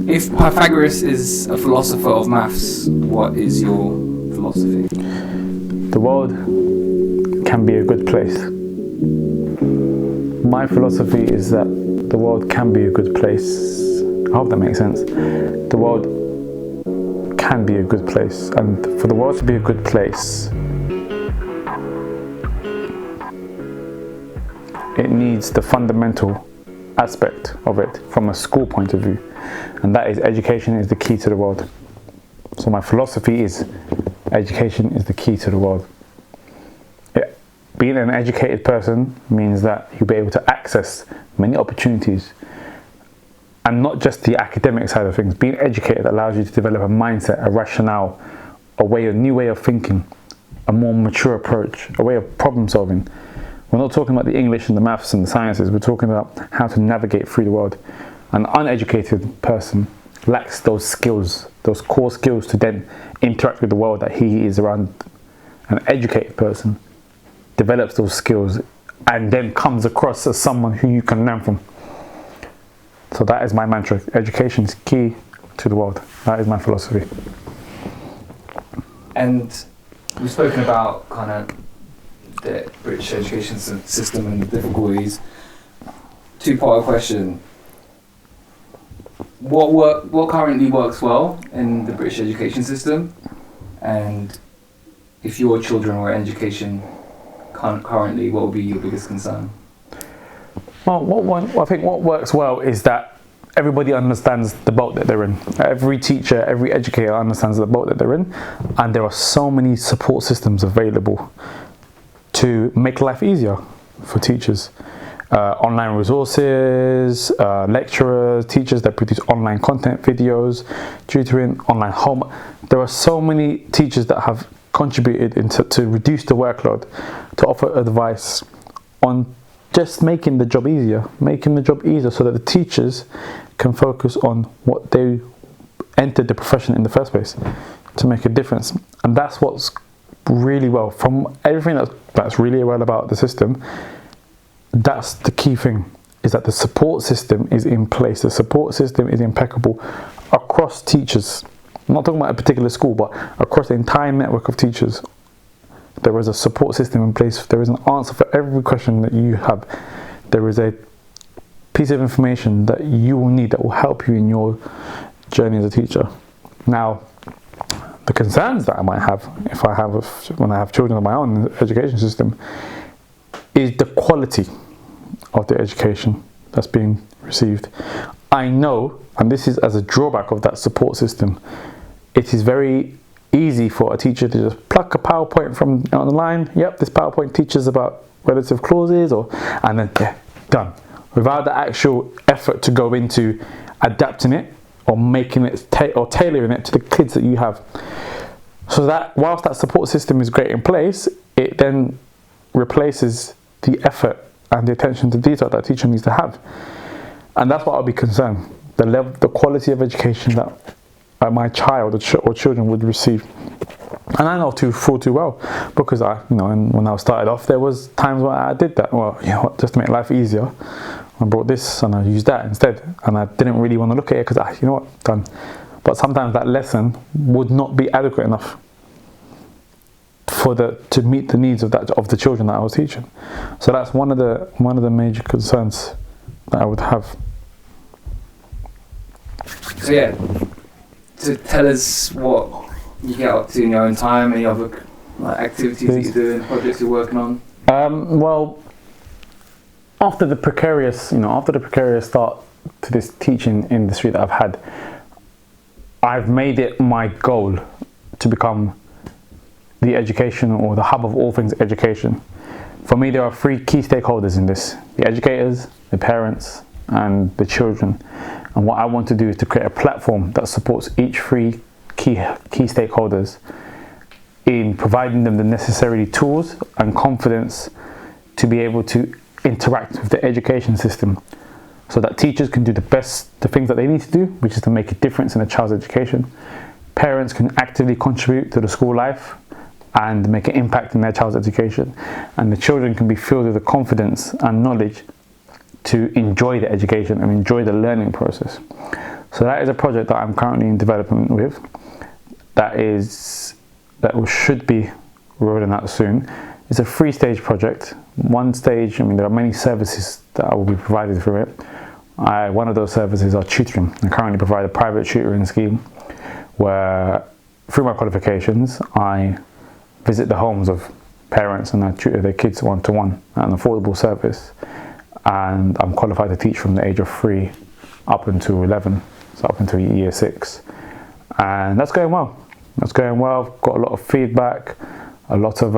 If Pythagoras is a philosopher of maths, what is your philosophy? The world can be a good place. My philosophy is that the world can be a good place. I hope that makes sense. The world can be a good place, and for the world to be a good place, it needs the fundamental aspect of it from a school point of view, and that is education is the key to the world. So my philosophy is education is the key to the world. Being an educated person means that you'll be able to access many opportunities, and not just the academic side of things. Being educated allows you to develop a mindset, a rationale, a new way of thinking, a more mature approach, a way of problem solving. We're not talking about the English and the maths and the sciences. We're talking about how to navigate through the world. An uneducated person lacks those skills, those core skills to then interact with the world that he is around. An educated person develops those skills and then comes across as someone who you can learn from. So that is my mantra. Education is key to the world. That is my philosophy. And we've spoken about kind of the British education system and the difficulties. Two-part question. What currently works well in the British education system? And if your children were in education currently, what would be your biggest concern? Well, I think what works well is that everybody understands the boat that they're in. Every teacher, every educator understands the boat that they're in, and there are so many support systems available to make life easier for teachers. Online resources, lecturers, teachers that produce online content, videos, tutoring, online home. There are so many teachers that have contributed to reduce the workload, to offer advice on just making the job easier so that the teachers can focus on what they entered the profession in the first place, to make a difference. And that's what's really well, from everything that's really well about the system. That's the key thing, is that the support system is in place. The support system is impeccable across teachers. I'm not talking about a particular school, but across the entire network of teachers. There is a support system in place. There is an answer for every question that you have. There is a piece of information that you will need that will help you in your journey as a teacher. Now, the concerns that I might have when I have children of my own in the education system is the quality of the education that's being received. I know, and this is as a drawback of that support system, it is very easy for a teacher to just pluck a PowerPoint from online. Yep, this PowerPoint teaches about relative clauses, and then done, without the actual effort to go into adapting it or making it or tailoring it to the kids that you have. So that whilst that support system is great in place, it then replaces the effort and the attention to detail that a teacher needs to have. And that's what I'll be concerned, the quality of education that my child or children would receive. And I know full too well, because when I started off, there was times where I did that. Well, just to make life easier, I brought this and I used that instead, and I didn't really want to look at it because done. But sometimes that lesson would not be adequate enough to meet the needs of the children that I was teaching. So that's one of the major concerns that I would have. So yeah, to tell us what you get up to in your own time, any other activities that you're doing, projects you're working on. Well, after the precarious start to this teaching industry that I've had, I've made it my goal to become the education or the hub of all things education. For me, there are three key stakeholders in this: the educators, the parents, and the children. And what I want to do is to create a platform that supports each three key stakeholders in providing them the necessary tools and confidence to be able to interact with the education system, so that teachers can do the things that they need to do, which is to make a difference in a child's education. Parents can actively contribute to the school life and make an impact in their child's education, and the children can be filled with the confidence and knowledge to enjoy the education and enjoy the learning process. So that is a project that I'm currently in development with. Should be rolling out soon. It's a 3-stage project. One stage, there are many services that I will be provided through it. One of those services are tutoring. I currently provide a private tutoring scheme where, through my qualifications, I visit the homes of parents and I tutor their kids one-to-one at an affordable service. And I'm qualified to teach from the age of 3 up until 11, so up until year 6. And that's going well. I've got a lot of feedback, a lot of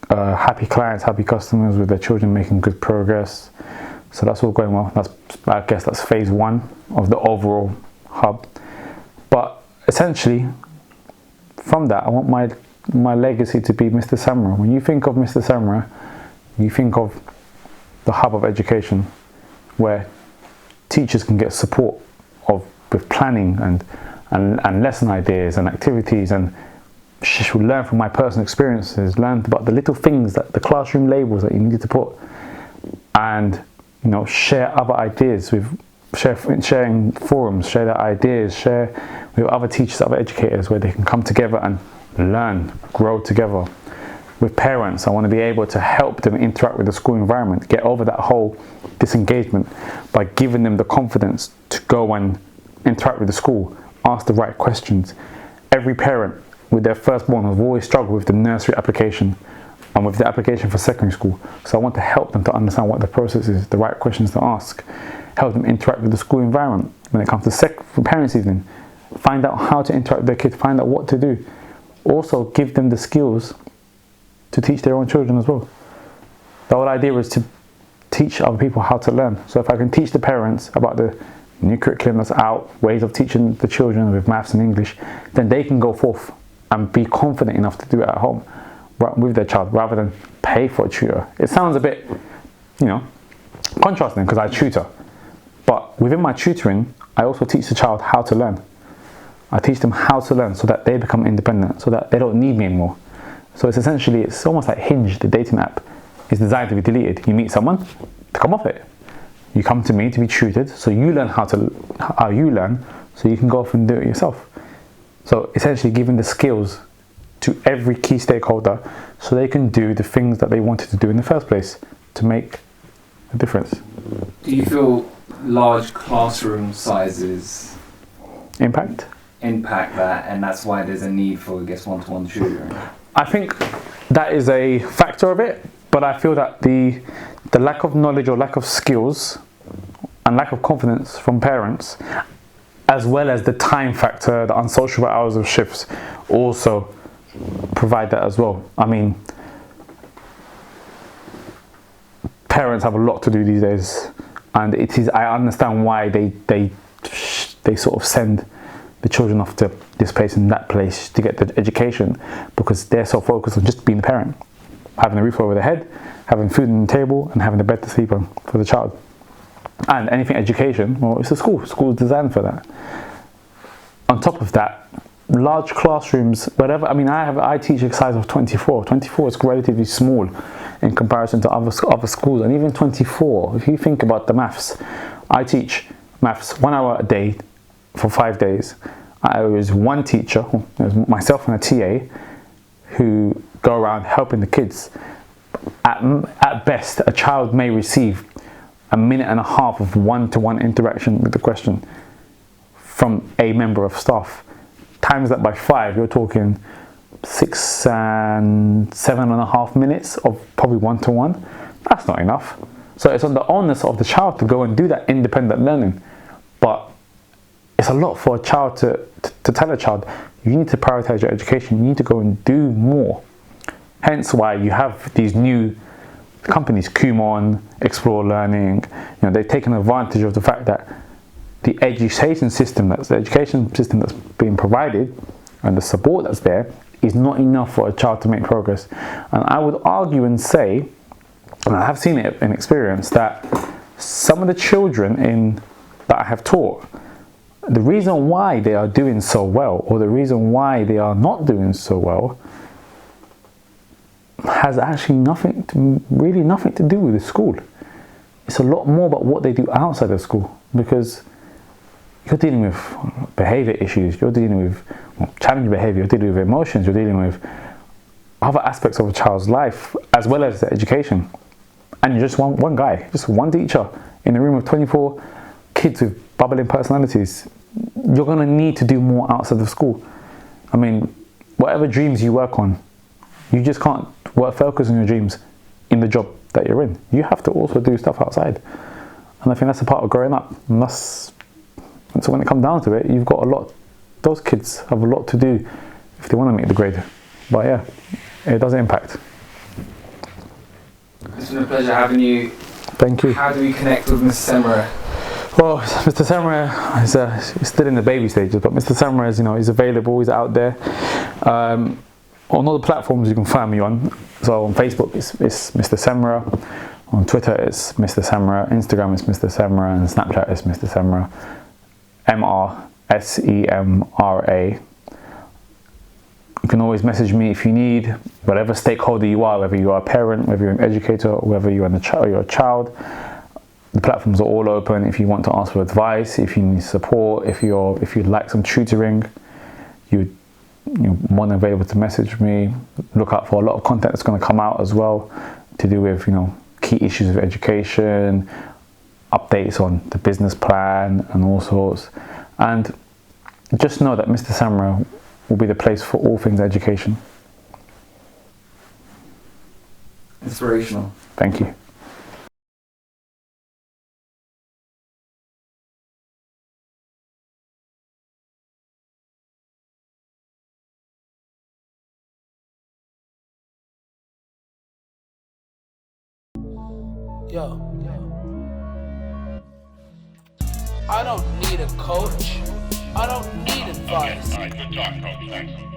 happy clients, happy customers with their children making good progress. So that's all going well. I guess that's phase 1 of the overall hub. But essentially, from that, I want my legacy to be Mr Semra. When you think of Mr Semra, you think of the hub of education, where teachers can get support with planning and lesson ideas and activities, and should learn from my personal experiences, learn about the little things, that the classroom labels that you need to put, and share other ideas sharing forums, share their ideas, share with other teachers, other educators, where they can come together and learn, grow together. With parents, I want to be able to help them interact with the school environment, get over that whole disengagement by giving them the confidence to go and interact with the school, ask the right questions. Every parent with their firstborn have always struggled with the nursery application and with the application for secondary school. So I want to help them to understand what the process is, the right questions to ask, help them interact with the school environment. When it comes to parents' evening, find out how to interact with their kids, find out what to do. Also give them the skills to teach their own children as well. The whole idea is to teach other people how to learn. So if I can teach the parents about the new curriculum that's out, ways of teaching the children with maths and English, then they can go forth and be confident enough to do it at home with their child, rather than pay for a tutor. It sounds a bit, contrasting, because I tutor. But within my tutoring, I also teach the child how to learn. I teach them how to learn so that they become independent, so that they don't need me anymore. So it's almost like Hinge, the dating app, is designed to be deleted. You meet someone, to come off it. You come to me to be tutored, so you learn how you learn, so you can go off and do it yourself. So essentially giving the skills to every key stakeholder so they can do the things that they wanted to do in the first place to make a difference. Do you feel large classroom sizes impact that, and that's why there's a need for, I guess, one-to-one tutoring? I think that is a factor of it, but I feel that the lack of knowledge or lack of skills and lack of confidence from parents, as well as the time factor, the unsociable hours of shifts, also provide that as well. I mean, parents have a lot to do these days, and I understand why they sort of send the children off to this place and that place to get the education, because they're so focused on just being the parent, having a roof over their head, having food on the table, and having a bed to sleep on for the child. And anything education, well, it's a school. School's designed for that. On top of that, large classrooms, whatever. I mean, I teach a size of 24. 24 is relatively small in comparison to other schools, and even 24. If you think about the maths, I teach maths 1 hour a day for 5 days. I was one teacher, myself and a TA, who go around helping the kids. At best, a child may receive a minute and a half of one-to-one interaction with the question from a member of staff. Times that by 5, you're talking 6 and 7.5 minutes of probably one-to-one. That's not enough. So it's on the onus of the child to go and do that independent learning. But it's a lot for a child to tell a child, you need to prioritize your education, you need to go and do more. Hence why you have these new companies, PHILMON, Explore Learning. They've taken advantage of the fact that the education system that's being provided and the support that's there is not enough for a child to make progress. And I would argue and say, and I have seen it in experience, that some of the children that I have taught, the reason why they are doing so well, or the reason why they are not doing so well, has actually nothing to do with the school. It's a lot more about what they do outside of school, because you're dealing with behavior issues, you're dealing with challenging behavior, you're dealing with emotions, you're dealing with other aspects of a child's life as well as their education. And you're just one guy, just one teacher in a room of 24 kids with bubbling personalities. You're going to need to do more outside of school. I mean, whatever dreams you work on, you just can't focus on your dreams in the job that you're in. You have to also do stuff outside. And I think that's a part of growing up. And so when it comes down to it, you've got those kids have a lot to do if they want to make the grade. But yeah, it does impact. It's been a pleasure having you. Thank you. How do we connect with Mr Semra? Well, Mr Semra is still in the baby stages, but Mr Semra is, he's available, he's out there. On all the platforms you can find me on. So on Facebook it's Mr Semra, on Twitter it's Mr Semra, Instagram is Mr Semra, and Snapchat is Mr Semra, MRSEMRA. You can always message me if you need, whatever stakeholder you are, whether you are a parent, whether you're an educator, or whether you're a child. The platforms are all open. If you want to ask for advice, if you need support, if you'd like some tutoring, you're more than available to message me. Look out for a lot of content that's going to come out as well to do with key issues of education, updates on the business plan and all sorts. And just know that Mr Semra will be the place for all things education. Inspirational. Thank you. Yo, I don't need a coach. I don't need advice. Good talk, coach. Thanks.